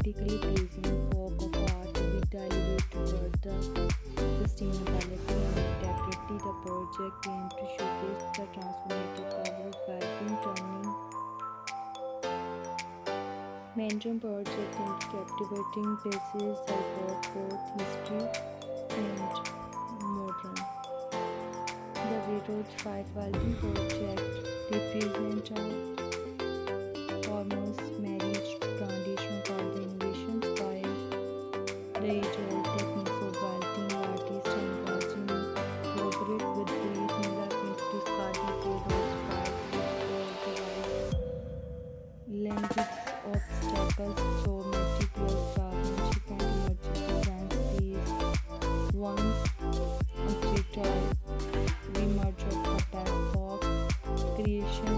aesthetically pleasing work of art with deliberate toward the sustainability and integrity. The project aimed to showcase the transformative power of welding, turning Mansion project into captivating pieces that work both history and modern. The Railroad Spike Welding project represents a almost marriage tradition for the innovations by the age-old techniques of welding. Artists and craftsmen collaborate with create new discarded railroad spikes with language obstacles so meticulous craftsmanship and emerging designs these once uncritical remerge of the bespoke creation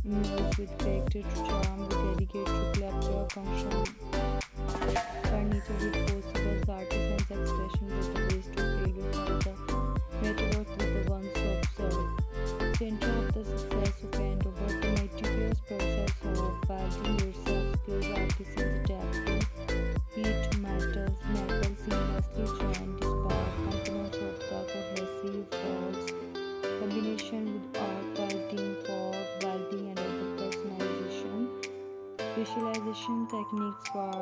emerge with character to charm with dedicate to club function furniture with possible artisans expression with the ways to failure for the metalwork with the ones to observe. Center of the success of and over the meticulous process of welding yourself skills artisans adapting heat metal seamlessly joined disparate components of the cohesive walls combination with arc welding, fog welding and other personalization specialization techniques for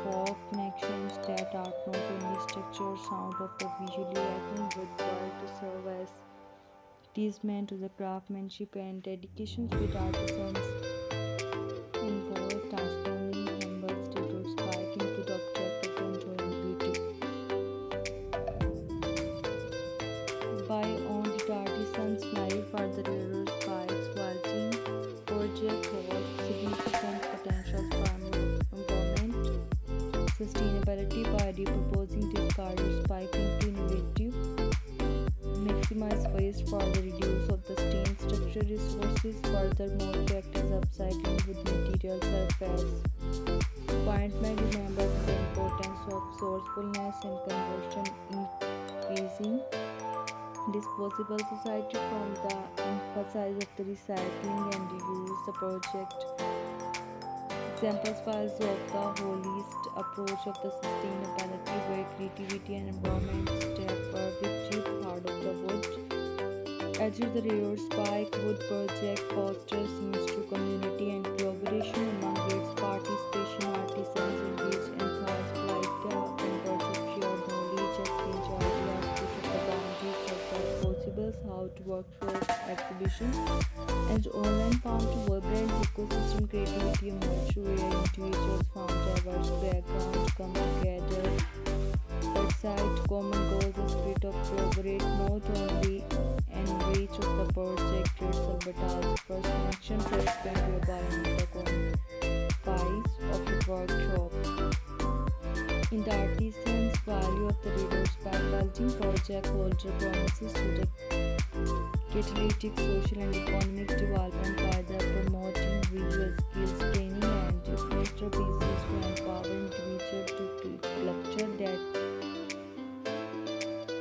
fog connections that are not only structure sound of the visually lacking but while to serve as testament to the craftsmanship and dedications with artisans involved transforming humble status spike into the object of enjoying beauty. By owned artisans married for the railroad spikes welding project holds significant potential for environment sustainability by repurposing discarded spike into innovative maximize waste for the reduce of the stain structure resources furthermore to act as upcycling with material surface appointment remembers the importance of sourcefulness and conversion increasing disposable society from the emphasis of the recycling and reuse the project examples files of the holist approach of the sustainability where creativity and environment step with cheap hard of the wood edges the railroad spike wood project fosters means to community and collaboration among its participation artisans engaged and thoughts like the converge of shared knowledge exchange ideas push up the boundaries of the possibles how to workshop exhibitions and online found to vibrant ecosystem creativity emerge where individuals from diverse backgrounds come together outside common goals the spirit of collaborate not only enrich of the project itself but also first connection to expand whereby in the confines of the workshop. In the artisan's value of the railroad spike welding project holder promises to the catalytic social and economic development by the promoting visual skills training and masterpieces to empower individuals to culture that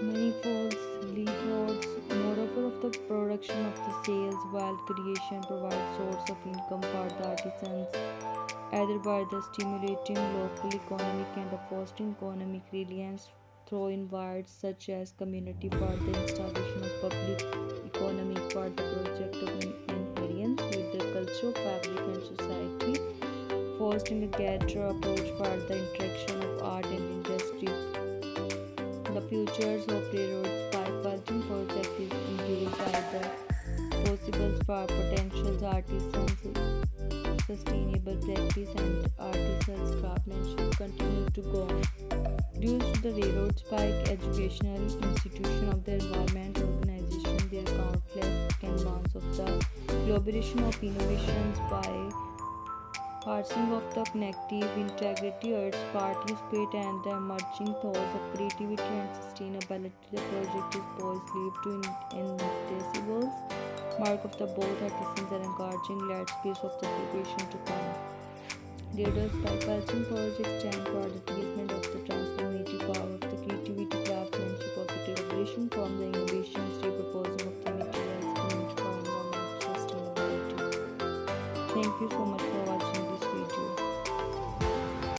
manifolds leaseholds. Moreover, of the production of the sales while creation provides source of income for the artisans, either by the stimulating local economic and the fostering economic resilience through environments such as community for the installation of public economic for the project of adherence with the cultural fabric and society, fostering a gather approach for the interaction of art and industry. The futures of railroad spike welding project is imbued by the possibles for potential artisans sustainable practice and artisans craftsmanship continue to go on. Due to the railroad spike educational institution of the environment organization, their countless canvas of the collaboration of innovations by parsing of the connective integrity its participate and the emerging thoughts of creativity and sustainability. The project is poised live to indecisibles mark of the both artisans and encouraging landscapes of the preparation to come. Leaders by cultural projects stand for the achievement of the transformative power of the creativity craftsmanship of the collaboration from the innovations repurposing of the materials community for environmental sustainability. Thank you so much for